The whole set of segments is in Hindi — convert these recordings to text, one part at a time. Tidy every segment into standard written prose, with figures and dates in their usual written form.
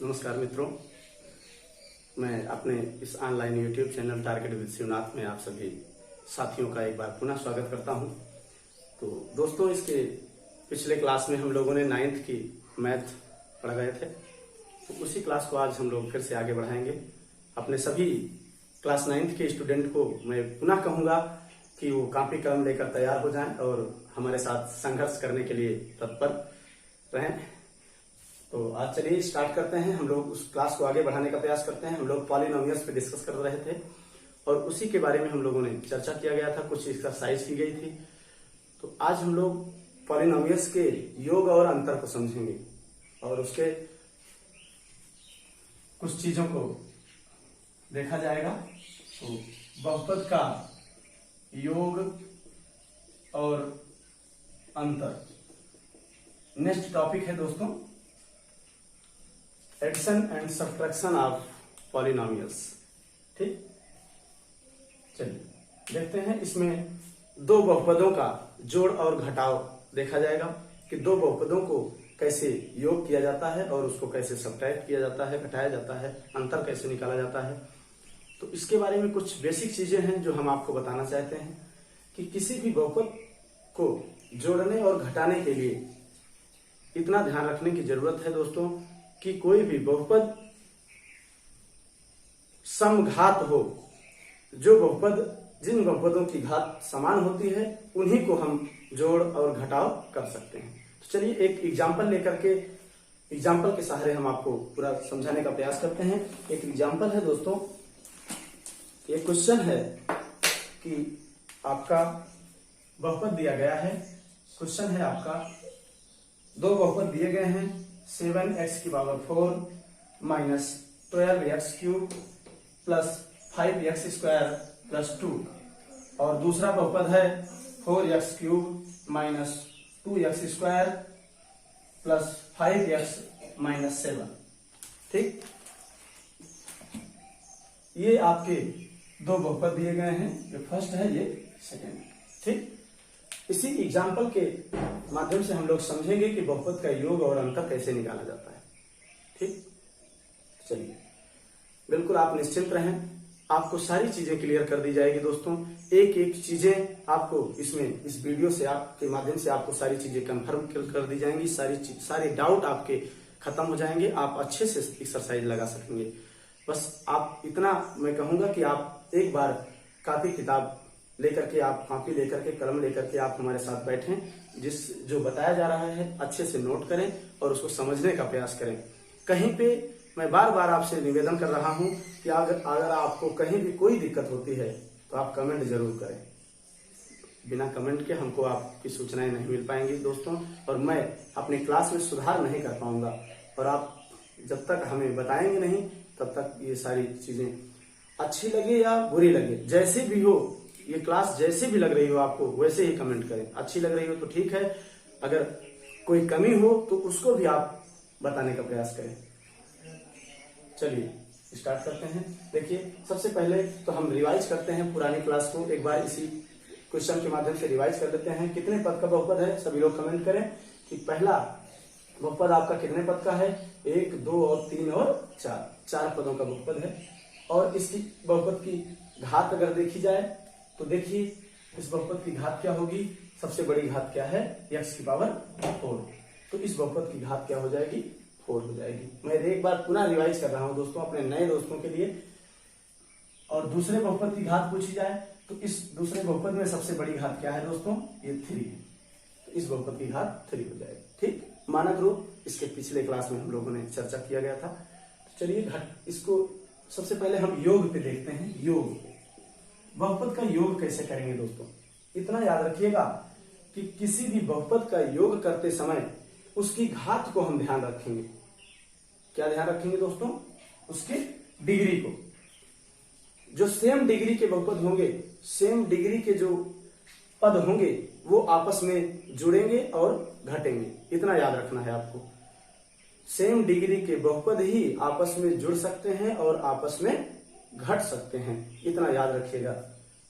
नमस्कार मित्रों, मैं अपने इस online YouTube channel target with Shivnath में आप सभी साथियों का एक बार पुनः स्वागत करता हूं। तो दोस्तों, इसके पिछले क्लास में हम लोगों ने 9th की मैथ पढ़ गए थे, तो उसी क्लास को आज हम लोग फिर से आगे बढ़ाएंगे। अपने सभी क्लास 9th के स्टूडेंट को मैं पुनः कहूंगा कि वो कॉपी कलम लेकर तैयार हो जाएं और हमारे साथ संघर्ष करने के लिए तत्पर रहें। तो आज चलिए स्टार्ट करते हैं। हम लोग उस क्लास को आगे बढ़ाने का प्रयास करते हैं। हम लोग पॉलिनोमियल्स पे डिस्कस कर रहे थे और उसी के बारे में हम लोगों ने चर्चा किया गया था, कुछ एक्सरसाइज की गई थी। तो आज हम लोग पॉलिनोमियल्स के योग और अंतर को समझेंगे और उसके कुछ चीजों को देखा जाएगा। तो बहुपद का योग और अंतर नेक्स्ट टॉपिक है दोस्तों, addition and subtraction of polynomials. ठीक, चलिए देखते हैं। इसमें दो बहुपदों का जोड़ और घटाव देखा जाएगा कि दो बहुपदों को कैसे योग किया जाता है और उसको कैसे सब्ट्रैक्ट किया जाता है, घटाया जाता है, अंतर कैसे निकाला जाता है। तो इसके बारे में कुछ बेसिक चीजें हैं जो हम आपको बताना चाहते हैं कि किसी भी बहुपद को जोड़ने और घटाने के लिए इतना ध्यान रखने की जरूरत है दोस्तों कि कोई भी बहुपद समघात हो। जो बहुपद जिन बहुपदों की घात समान होती है उन्हीं को हम जोड़ और घटाव कर सकते हैं। तो चलिए एक एग्जाम्पल के सहारे हम आपको पूरा समझाने का प्रयास करते हैं। एक एग्जाम्पल है दोस्तों, एक क्वेश्चन है कि आपका बहुपद दिया गया है। क्वेश्चन है आपका, दो बहुपद दिए गए हैं 7x की power 4 minus 12x cube plus 5x square plus 2, और दूसरा बहुपद है 4x cube minus 2x square plus 5x minus 7। ठीक, ये आपके दो बहुपद दिए गए हैं, ये फर्स्ट है, ये सेकेंड। ठीक, इसी एग्जाम्पल के माध्यम से हम लोग समझेंगे कि बहुपद का योग और अंतर कैसे निकाला जाता है। ठीक, चलिए बिल्कुल आप निश्चिंत रहें, आपको सारी चीजें क्लियर कर दी जाएगी दोस्तों। एक एक चीजें आपको इसमें इस वीडियो से आपके माध्यम से आपको सारी चीजें कंफर्म कर दी जाएंगी। सारे डाउट आपके खत्म हो जाएंगे, आप अच्छे से एक्सरसाइज लगा सकेंगे। बस आप इतना मैं कहूंगा कि आप एक बार कॉपी किताब लेकर के, आप कॉपी लेकर के, कलम लेकर के आप हमारे साथ बैठें। जो बताया जा रहा है अच्छे से नोट करें और उसको समझने का प्रयास करें। कहीं पे मैं बार बार आपसे निवेदन कर रहा हूं कि अगर आपको कहीं भी कोई दिक्कत होती है तो आप कमेंट जरूर करें। बिना कमेंट के हमको आपकी सूचनाएं नहीं मिल पाएंगी दोस्तों, और मैं अपनी क्लास में सुधार नहीं कर पाऊंगा। और आप जब तक हमें बताएंगे नहीं तब तक ये सारी चीजें अच्छी लगे या बुरी लगे, जैसे भी हो, ये क्लास जैसे भी लग रही हो आपको वैसे ही कमेंट करें। अच्छी लग रही हो तो ठीक है, अगर कोई कमी हो तो उसको भी आप बताने का प्रयास करें। चलिए स्टार्ट करते हैं। देखिए, सबसे पहले तो हम रिवाइज करते हैं पुरानी क्लास को, एक बार इसी क्वेश्चन के माध्यम से रिवाइज कर लेते हैं। कितने पद का बहुपद है, सभी लोग कमेंट करें कि पहला बहुपद आपका कितने पद का है। 1, 2 और 3 और 4 पदों का बहुपद है। और इसकी बहुपद की घात अगर देखी जाए तो देखिए इस बहुपद की घात क्या होगी। सबसे बड़ी घात क्या है, x की पावर 4। तो इस बहुपद की घात क्या हो जाएगी, 4 हो जाएगी। मैं एक बार पुनः रिवाइज कर रहा हूं दोस्तों अपने नए दोस्तों के लिए। और दूसरे बहुपद की घात पूछी जाए तो इस दूसरे बहुपद में सबसे बड़ी घात क्या है दोस्तों, ये 3 है। तो इस बहुपद की घात 3 हो जाएगी। ठीक, मानक रूप इसके पिछले क्लास में हम लोगों ने चर्चा किया गया था। तो चलिए इसको सबसे पहले हम योग पे देखते हैं। योग, बहुपद का योग कैसे करेंगे दोस्तों, इतना याद रखिएगा कि किसी भी बहुपद का योग करते समय उसकी घात को हम ध्यान रखेंगे। क्या ध्यान रखेंगे दोस्तों, उसके डिग्री को। जो सेम डिग्री के बहुपद होंगे, सेम डिग्री के जो पद होंगे वो आपस में जुड़ेंगे और घटेंगे। इतना याद रखना है आपको। सेम डिग्री के बहुपद ही आपस में जुड़ सकते हैं और आपस में घट सकते हैं, इतना याद रखिएगा।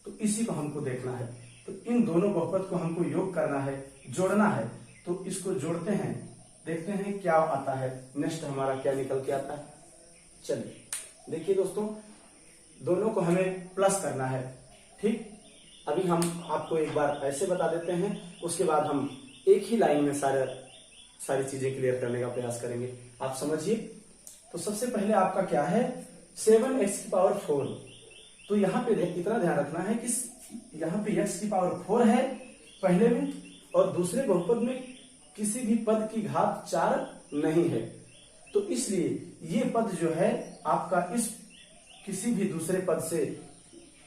तो इसी को हमको देखना है। तो इन दोनों बहुपद को हमको योग करना है, जोड़ना है। तो इसको जोड़ते हैं देखते हैं क्या आता है, नेक्स्ट हमारा क्या निकल के आता है। चलिए देखिए दोस्तों, दोनों को हमें प्लस करना है। ठीक, अभी हम आपको एक बार ऐसे बता देते हैं, उसके बाद हम एक ही लाइन में सारी चीजें क्लियर करने का प्रयास करेंगे। आप समझिए। तो सबसे पहले आपका क्या है, 7x⁴। तो यहाँ पे इतना ध्यान रखना है कि यहाँ पे x⁴ है पहले में, और दूसरे बहुपद में किसी भी पद की घात 4 नहीं है। तो इसलिए ये पद जो है आपका इस किसी भी दूसरे पद से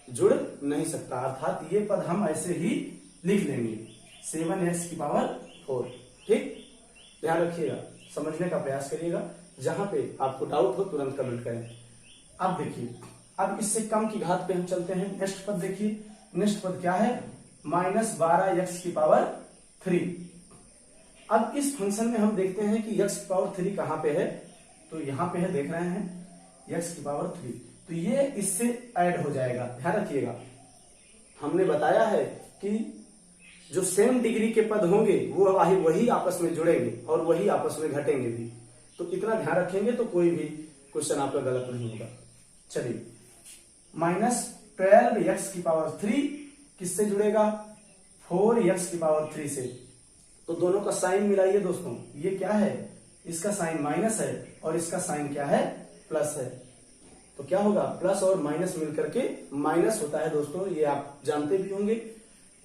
जुड़ नहीं सकता, अर्थात ये पद हम ऐसे ही लिख लेंगे 7x⁴। ठीक, ध्यान रखिएगा, समझने का प्रयास करिएगा। जहां पे आपको डाउट हो तुरंत कमेंट करें। अब देखिए, अब इससे कम की घात पे हम चलते हैं। नेक्स्ट पद देखिए, नेक्स्ट पद क्या है, -12x⁴। अब इस फंक्शन में हम देखते हैं कि x⁴ कहां पे है, तो यहां पे है, देख रहे हैं x⁴। तो ये इससे ऐड हो जाएगा। ध्यान रखिएगा, हमने बताया है कि जो सेम डिग्री के पद होंगे वो वही आपस में जुड़ेंगे और वही आपस में घटेंगे भी। तो इतना ध्यान रखेंगे तो कोई भी क्वेश्चन आपका गलत नहीं होगा। चलिए, -12x⁴ किससे जुड़ेगा, 4x⁴ से। तो दोनों का साइन मिलाइए दोस्तों। ये क्या है, इसका साइन माइनस है और इसका साइन क्या है, प्लस है। तो क्या होगा, प्लस और माइनस मिलकर के माइनस होता है दोस्तों, ये आप जानते भी होंगे।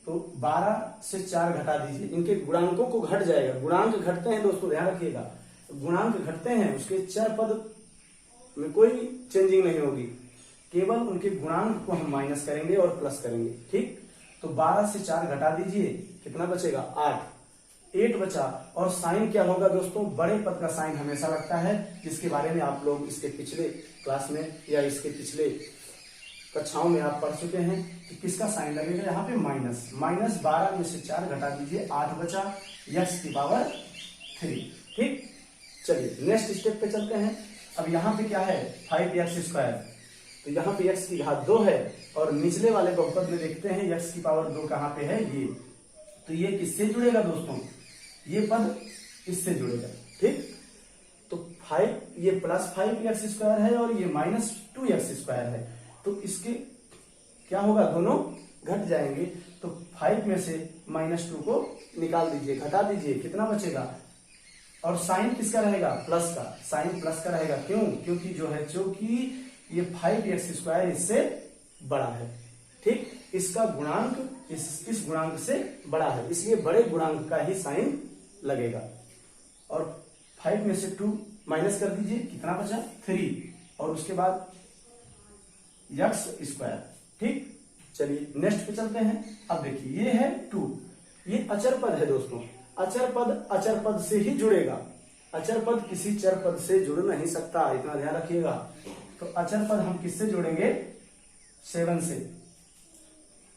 तो 12 से 4 घटा दीजिए, इनके गुणांकों को घट जाएगा। गुणांक घटते हैं दोस्तों, ध्यान रखिएगा, गुणांक घटते हैं, उसके चर पद में कोई चेंजिंग नहीं होगी, केवल उनके गुणांक को हम माइनस करेंगे और प्लस करेंगे। ठीक, तो 12 से 4 घटा दीजिए, कितना बचेगा, 8 बचा। और साइन क्या होगा दोस्तों, बड़े पद का साइन हमेशा लगता है, जिसके बारे में आप लोग इसके पिछले क्लास में या इसके पिछले कक्षाओं में आप पढ़ चुके हैं कि किसका साइन लगेगा, यहाँ पे -12 में से 4 घटा दीजिए, 8 बचा, x⁴। ठीक, चलिए नेक्स्ट स्टेप पे चलते हैं। अब यहाँ पे क्या है, 5x²। तो यहाँ पे x की घात 2 है, और निचले वाले बहुपद में देखते हैं x⁴ कहाँ पे है, ये। तो ये किससे जुड़ेगा दोस्तों, ये पद इससे जुड़ेगा। ठीक, तो 5, ये +5x² है और ये -2x² है। तो इसके क्या होगा, दोनों घट जाएंगे। तो 5 में से -2 को निकाल दीजिए, घटा दीजिए, कितना बचेगा। और साइन किसका रहेगा, प्लस का, साइन प्लस का रहेगा। क्यों, क्योंकि जो है, क्योंकि ये 5x² इससे बड़ा है। ठीक, इसका गुणांक इस गुणांक से बड़ा है, इसलिए बड़े गुणांक का ही साइन लगेगा। और 5 में से 2 माइनस कर दीजिए, कितना बचा, 3, और उसके बाद x²। ठीक, चलिए नेक्स्ट पे चलते हैं। अब देखिए, ये है 2, ये अचर पद है दोस्तों। अचर पद से ही जुड़ेगा, अचर पद किसी चर पद से जुड़ नहीं सकता, इतना ध्यान रखिएगा। तो अचर पद हम किससे जोड़ेंगे, 7 से।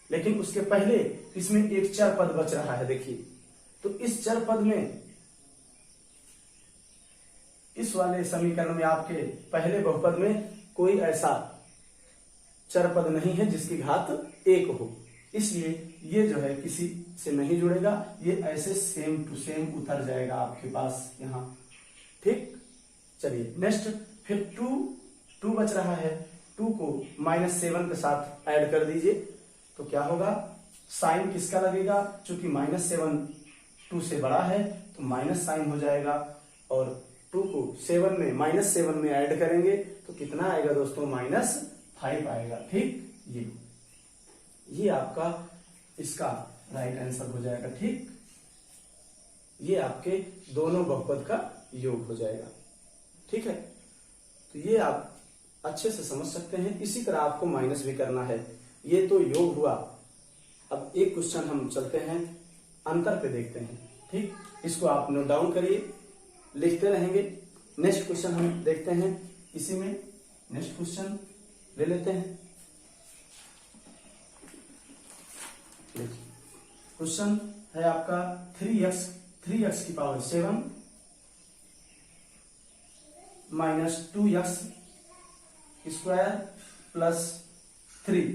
लेकिन उसके पहले इसमें एक चर पद बच रहा है, देखिए। तो इस चर पद में, इस वाले समीकरण में आपके पहले बहुपद में कोई ऐसा चर पद नहीं है जिसकी घात 1 हो, इसलिए ये जो है किसी से नहीं जुड़ेगा, ये ऐसे सेम टू सेम उतर जाएगा आपके पास यहाँ। ठीक, चलिए नेक्स्ट, फिर 2 बच रहा है, 2 को -7 के साथ ऐड कर दीजिए। तो क्या होगा, साइन किसका लगेगा, चूंकि -7 2 से बड़ा है तो माइनस साइन हो जाएगा। और 2 को -7 में ऐड करेंगे तो कितना आएगा दोस्तों, -5 आएगा। ठीक, ये आपका इसका राइट आंसर हो जाएगा। ठीक, ये आपके दोनों बहुपद का योग हो जाएगा। ठीक है, तो ये आप अच्छे से समझ सकते हैं। इसी तरह आपको माइनस भी करना है। ये तो योग हुआ। अब एक क्वेश्चन हम चलते हैं, अंतर पे देखते हैं। ठीक, इसको आप नोट डाउन करिए, लिखते रहेंगे। नेक्स्ट क्वेश्चन हम देखते हैं, इसी में नेक्स्ट क्वेश्चन ले लेते हैं। क्वेश्चन है आपका 3x⁴ -2x² + 3।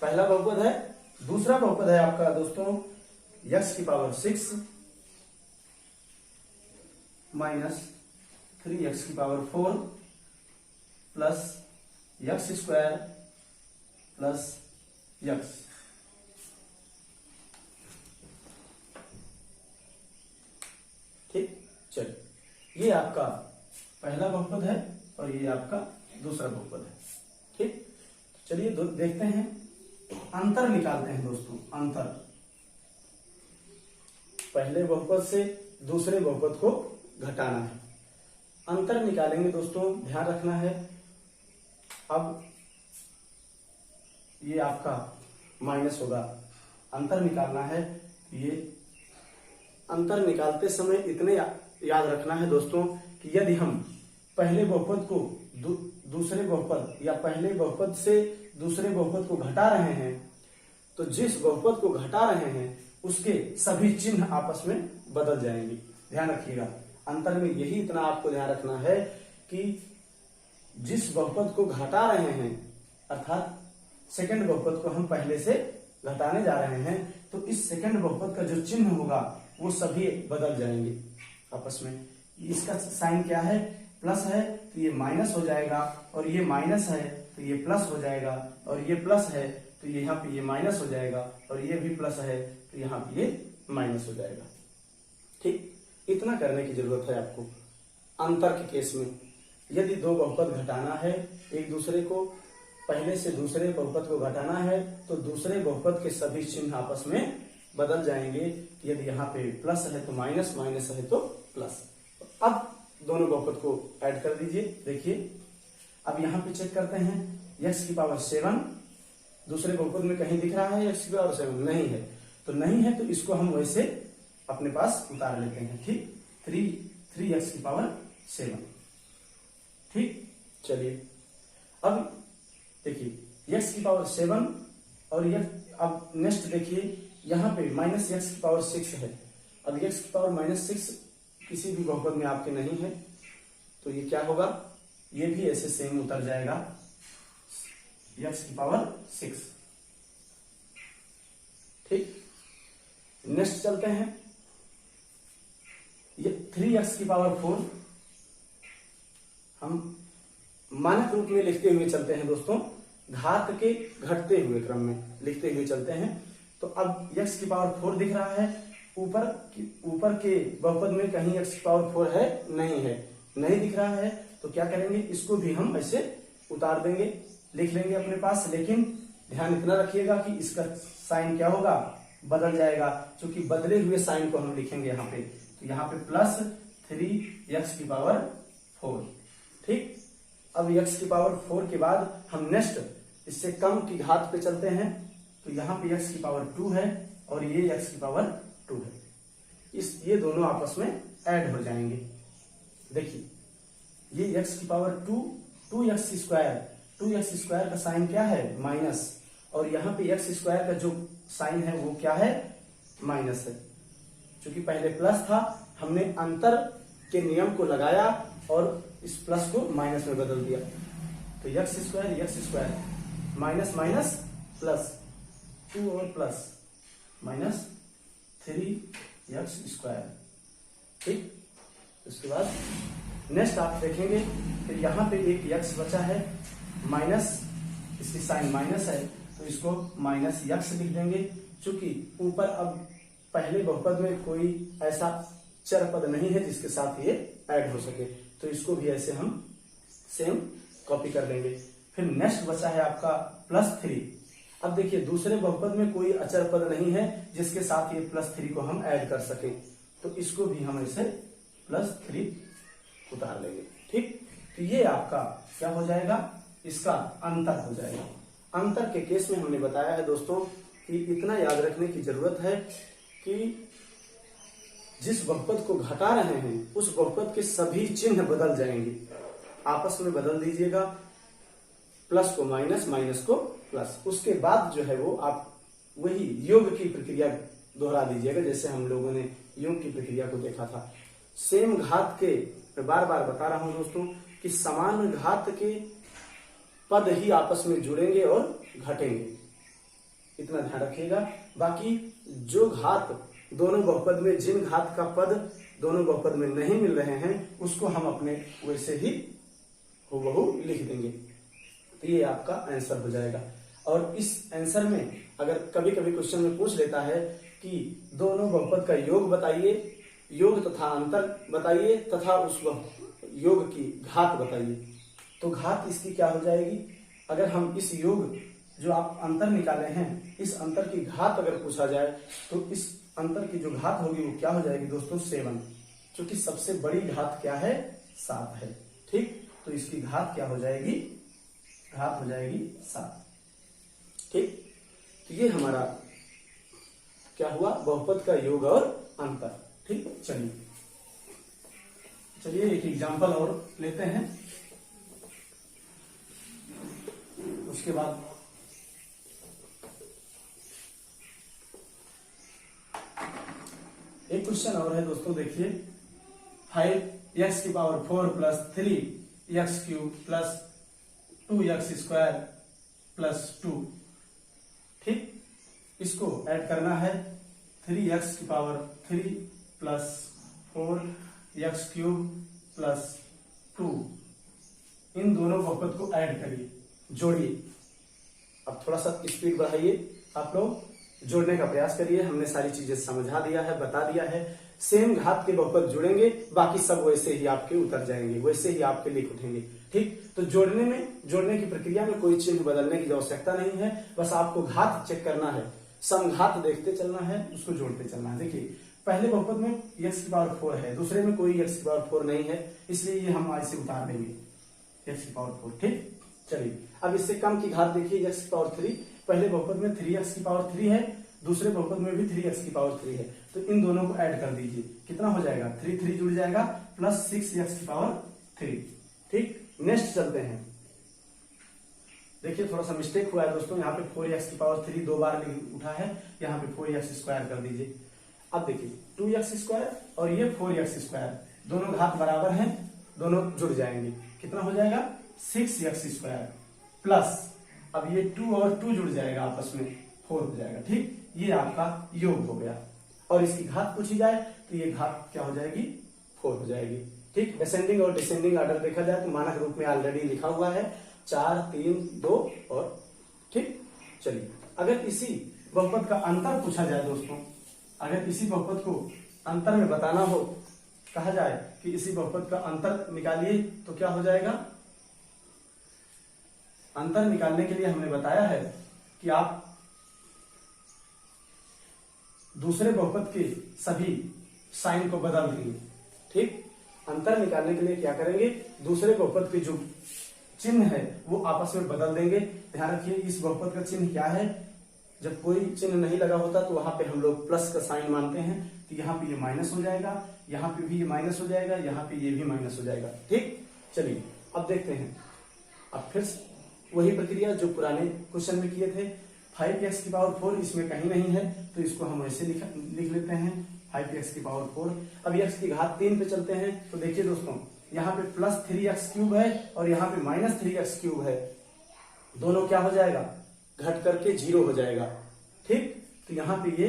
पहला बहुपद है। दूसरा बहुपद है आपका दोस्तों x⁴ minus 3x⁴ plus x² plus x। ठीक, चलिए ये आपका पहला बहुपद है और ये आपका दूसरा बहुपद है। ठीक, चलिए देखते हैं, अंतर निकालते हैं दोस्तों। अंतर पहले बहुपद से दूसरे बहुपद को घटाना है। अंतर निकालेंगे दोस्तों, ध्यान रखना है। अब ये आपका माइनस होगा, अंतर निकालना है। ये अंतर निकालते समय इतने याद रखना है दोस्तों कि यदि हम पहले बहुपद को दूसरे बहुपद या पहले बहुपद से दूसरे बहुपद को घटा रहे हैं, तो जिस बहुपद को घटा रहे हैं उसके सभी चिन्ह आपस में बदल जाएंगे। ध्यान रखिएगा, अंतर में यही इतना आपको ध्यान रखना है कि जिस बहुपद को घटा रहे हैं, अर्थात सेकंड बहुपद को हम पहले से घटाने जा रहे हैं, तो इस सेकंड बहुपद का जो चिन्ह होगा वो सभी बदल जाएंगे आपस में। इसका साइन क्या है? प्लस है तो ये माइनस हो जाएगा, और ये माइनस है तो ये प्लस हो जाएगा, और ये प्लस है तो यहाँ पे ये माइनस हो जाएगा, और ये भी प्लस है तो यहाँ पे ये माइनस हो जाएगा। ठीक, इतना करने की जरूरत है आपको। अंतर के केस में यदि दो बहुपद घटाना है एक दूसरे को, पहले से दूसरे बहुपद को घटाना है, तो दूसरे बहुपद के सभी चिन्ह आपस में बदल जाएंगे। यदि यहाँ पे प्लस है तो माइनस, माइनस है तो प्लस। अब दोनों बहुपद को ऐड कर दीजिए। देखिए अब यहाँ पे चेक करते हैं, x⁴ दूसरे बहुपद में कहीं दिख रहा है x⁴? नहीं है, तो नहीं है तो इसको हम वैसे अपने पास उतार लेते हैं। ठीक, 3x⁴। ठीक, चलिए अब देखिए x⁴ और ये अब नेक्स्ट देखिए यहाँ पे -x⁴ है। अब x⁻⁻6 किसी भी बहुपद में आपके नहीं है, तो ये क्या होगा? ये भी ऐसे सेम उतर जाएगा, x⁻⁶। ठीक, नेक्स्ट चलते हैं, ये 3x⁴ हम मानक रूप में लिखते हुए चलते हैं दोस्तों, घात के घटते हुए क्रम में लिखते हुए चलते हैं। तो अब x⁴ दिख रहा है, ऊपर के बहुपद में कहीं x⁴ है? नहीं है, नहीं दिख रहा है, तो क्या करेंगे? इसको भी हम ऐसे उतार देंगे, लिख लेंगे अपने पास। लेकिन ध्यान इतना रखिएगा कि इसका साइन क्या होगा? बदल जाएगा, क्योंकि बदले हुए साइन को हम लिखेंगे यहाँ पे। तो यहाँ पे प्लस 3x⁴। ठीक, अब x⁴ के बाद हम नेक्स्ट इससे कम की घात पे चलते हैं। तो यहाँ पे x⁴ है और ये x⁴ है। ये दोनों आपस में ऐड हो जाएंगे। देखिए ये x⁴ 2x² का साइन क्या है? माइनस, और यहाँ पे x² का जो साइन है वो क्या है? माइनस है। क्योंकि पहले प्लस था, हमने अंतर के नियम को लगाया और इस प्लस को माइनस में बदल दिया। तो x² माइनस माइनस प्लस 2 और प्लस माइनस 3x²। ठीक, उसके बाद नेक्स्ट आप देखेंगे फिर यहाँ पे एक x बचा है, माइनस, इसकी साइन माइनस है तो इसको -x लिख देंगे। चूंकि ऊपर अब पहले बहुपद में कोई ऐसा चर पद नहीं है जिसके साथ ये ऐड हो सके, तो इसको भी ऐसे हम सेम कॉपी कर लेंगे। फिर नेक्स्ट बचा है आपका +3। अब देखिए दूसरे बहुपद में कोई अचर पद नहीं है जिसके साथ ये +3 को हम ऐड कर सके, तो इसको भी हम ऐसे +3 उतार लेंगे। ठीक, तो ये आपका क्या हो जाएगा? इसका अंतर हो जाएगा। अंतर के केस में हमने बताया है दोस्तों कि इतना याद रखने की जरूरत है कि जिस बहुपद को घटा रहे हैं उस बहुपद के सभी चिन्ह बदल जाएंगे, आपस में बदल दीजिएगा। प्लस को माइनस, माइनस को प्लस, उसके बाद जो है वो आप वही योग की प्रक्रिया दोहरा दीजिएगा जैसे हम लोगों ने योग की प्रक्रिया को देखा था। सेम घात के, मैं बार बार बता रहा हूं दोस्तों कि समान घात के पद ही आपस में जुड़ेंगे और घटेंगे, इतना ध्यान रखिएगा। बाकी जो घात दोनों बहुपद में, जिन घात का पद दोनों बहुपद में नहीं मिल रहे हैं उसको हम अपने वैसे ही हूबहू लिख देंगे। तो ये आपका आंसर हो जाएगा। और इस आंसर में अगर कभी कभी क्वेश्चन में पूछ लेता है कि दोनों बहुपद का योग बताइए, योग तथा अंतर बताइए तथा उस योग की घात बताइए, तो घात इसकी क्या हो जाएगी? अगर हम इस योग जो आप अंतर निकाले हैं इस अंतर की घात अगर पूछा जाए तो इस अंतर की जो घात होगी वो क्या हो जाएगी दोस्तों? 7, क्योंकि सबसे बड़ी घात क्या है? 7 है। ठीक, तो इसकी घात क्या हो जाएगी? घात हो जाएगी 7। ठीक, तो ये हमारा क्या हुआ? बहुपद का योग और अंतर। ठीक, चलिए एक एग्जांपल और लेते हैं, उसके बाद एक क्वेश्चन और है दोस्तों। देखिए 5x⁴ plus 3x³ plus 2x² plus 2। ठीक, इसको ऐड करना है। 3x³ प्लस 4x³ प्लस 2, इन दोनों बहुपद को ऐड करिए, जोड़िए। अब थोड़ा सा स्पीड बढ़ाइए, आप लोग जोड़ने का प्रयास करिए। हमने सारी चीजें समझा दिया है, बता दिया है। सेम घात के बहुपद जुड़ेंगे, बाकी सब वैसे ही आपके उतर जाएंगे, वैसे ही आपके लिख उठेंगे। ठीक, तो जोड़ने की प्रक्रिया में कोई चिन्ह बदलने की आवश्यकता नहीं है, बस आपको घात चेक करना है, समघात देखते चलना है, उसको जोड़ते चलना है। देखिए पहले बहुपद में x⁴ है, दूसरे में कोई x⁴ नहीं है, इसलिए ये हम ऐसे उतार देंगे x⁴। ठीक, चलिए अब इससे कम की घात देखिए x⁴। पहले बहुपद में 3x⁴ है, दूसरे बहुपद में भी 3x⁴ है, तो इन दोनों को ऐड कर दीजिए। कितना हो जाएगा? 3 3 जुड़ जाएगा प्लस 6x⁴। ठीक, नेक्स्ट चलते हैं। देखिए थोड़ा सा मिस्टेक हुआ है दोस्तों, यहाँ पे 4x⁴ 2 बार उठा है, यहाँ पे 4x² कर दीजिए। अब देखिए 2x² और ये 4x², दोनों घात बराबर हैं, दोनों जुड़ जाएंगे। कितना हो जाएगा? 6x² प्लस, अब ये 2 और 2 जुड़ जाएगा आपस में, 4 हो जाएगा। ठीक, ये आपका योग हो गया। और इसकी घात पूछी जाए तो ये घात क्या हो जाएगी? 4 हो जाएगी। ठीक, असेंडिंग और डिसेंडिंग ऑर्डर देखा जाए तो मानक रूप में ऑलरेडी लिखा हुआ है 4 3 2 और। ठीक, चलिए अगर इसी बहुपद का अंतर पूछा जाए दोस्तों, अगर इसी बहुपद को अंतर में बताना हो, कहा जाए कि इसी बहुपद का अंतर निकालिए, तो क्या हो जाएगा? अंतर निकालने के लिए हमने बताया है कि आप दूसरे बहुपद के सभी साइन को बदल देंगे। ठीक, अंतर निकालने के लिए क्या करेंगे? दूसरे बहुपद के जो चिन्ह है वो आपस में बदल देंगे। ध्यान रखिए इस बहुपद का चिन्ह क्या है? जब कोई चिन्ह नहीं लगा होता तो वहां पे हम लोग प्लस का साइन मानते हैं, तो यहाँ पे ये माइनस हो जाएगा, यहाँ पे भी ये माइनस हो जाएगा, यहाँ पे ये भी माइनस हो जाएगा। ठीक, चलिए अब देखते हैं। अब फिर वही प्रक्रिया जो पुराने क्वेश्चन में किए थे। 5x⁴ इसमें कहीं नहीं है, तो इसको हम ऐसे लिख लेते हैं 5x⁴। अब x की घात 3 पे चलते हैं, तो देखिए दोस्तों यहाँ पे प्लस 3x³ है और यहाँ पे माइनस 3x³ है, दोनों क्या हो जाएगा? घट करके 0 हो जाएगा। ठीक, तो यहाँ पे ये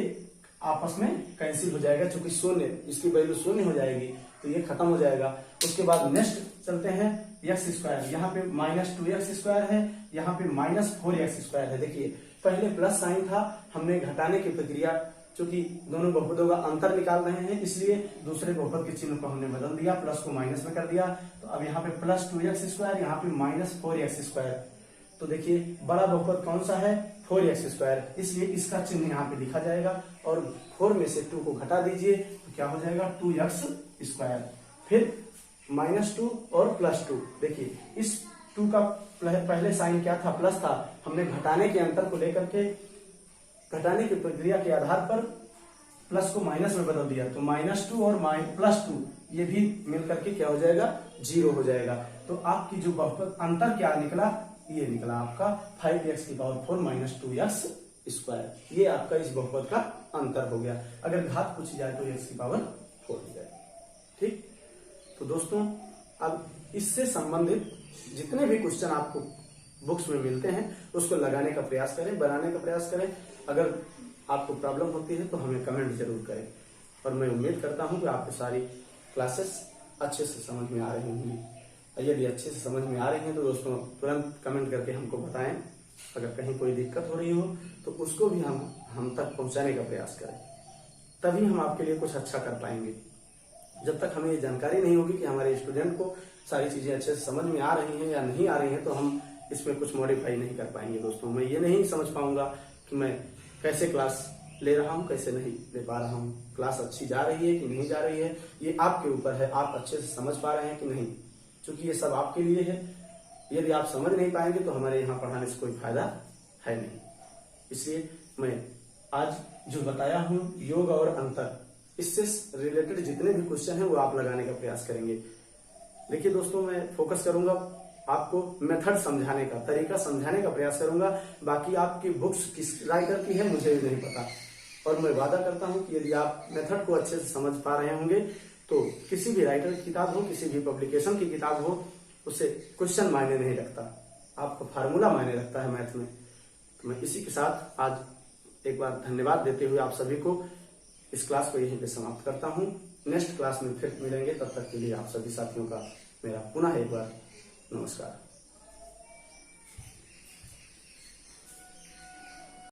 आपस में कैंसिल हो जाएगा, चूंकि शून्य, इसकी वैल्यू 0 हो जाएगी, तो ये खत्म हो जाएगा। उसके बाद नेक्स्ट चलते हैं x²। यहाँ पे -2x² है, यहाँ पे -4x² है। देखिए पहले प्लस साइन था, हमने घटाने की प्रक्रिया, चूंकि दोनों बहुपदों का अंतर निकाल रहे हैं इसलिए दूसरे बहुपद के चिन्ह को हमने बदल दिया, प्लस को माइनस में कर दिया। तो अब यहाँ पे +2x², यहाँ पे -4x²। तो देखिए बड़ा बहुपद कौन सा है? 4x², इसलिए इसका चिन्ह यहाँ पे लिखा जाएगा और 4 में से 2 को घटा दीजिए तो क्या हो जाएगा? 2x²। फिर -2 और +2। देखिए इस 2 का पहले साइन क्या था? प्लस था, हमने घटाने के अंतर को लेकर के, घटाने की प्रक्रिया के आधार पर प्लस को माइनस में बदल दिया, तो -2 और +2 ये भी मिलकर के क्या हो जाएगा? 0 हो जाएगा। तो आपकी जो बहुपद अंतर क्या निकला? ये निकला आपका 5x⁴ -2x²। ये आपका इस बहुपद का अंतर हो गया। अगर घात पूछी जाए तो x⁴ हो जाएगा। ठीक, तो दोस्तों अब इससे संबंधित जितने भी क्वेश्चन आपको बुक्स में मिलते हैं उसको लगाने का प्रयास करें, बनाने का प्रयास करें। अगर आपको प्रॉब्लम होती है तो हमें कमेंट जरूर करें। और मैं उम्मीद करता हूँ कि आपको सारी क्लासेस अच्छे से समझ में आ रही होंगी। और यदि अच्छे से समझ में आ रही हैं तो दोस्तों तुरंत कमेंट करके हमको बताएं। अगर कहीं कोई दिक्कत हो रही हो तो उसको भी हम तक पहुंचाने का प्रयास करें, तभी हम आपके लिए कुछ अच्छा कर पाएंगे। जब तक हमें ये जानकारी नहीं होगी कि हमारे स्टूडेंट को सारी चीजें अच्छे से समझ में आ रही हैं या नहीं आ रही हैं, तो हम इसमें कुछ मॉडिफाई नहीं कर पाएंगे। दोस्तों मैं ये नहीं समझ पाऊंगा कि मैं कैसे क्लास ले रहा हूँ, कैसे नहीं ले पा रहा हूँ, क्लास अच्छी जा रही है कि नहीं जा रही है, ये आपके ऊपर है। आप अच्छे से समझ पा रहे हैं कि नहीं, क्योंकि ये सब आपके लिए है। यदि आप समझ नहीं पाएंगे तो हमारे यहाँ पढ़ाने से कोई फायदा है नहीं। इसलिए मैं आज जो बताया हूँ योग और अंतर, इससे रिलेटेड जितने भी क्वेश्चन हैं वो आप लगाने का प्रयास करेंगे। देखिए दोस्तों, मैं फोकस करूंगा आपको मेथड समझाने का, तरीका समझाने का प्रयास करूंगा। बाकी आपकी बुक्स किस राइटर की है मुझे भी नहीं पता, और मैं वादा करता हूं कि यदि आप मेथड को अच्छे से समझ पा रहे होंगे तो किसी भी राइटर की किताब हो, किसी भी पब्लिकेशन की किताब हो, उससे क्वेश्चन मायने नहीं रखता, आपका फार्मूला मायने रखता है मैथ में। तो मैं इसी के साथ आज एक बार धन्यवाद देते हुए आप सभी को इस क्लास को यहीं पे समाप्त करता हूं। नेक्स्ट क्लास में फिर मिलेंगे, तब तक के लिए आप सभी साथियों का मेरा पुनः एक बार नमस्कार।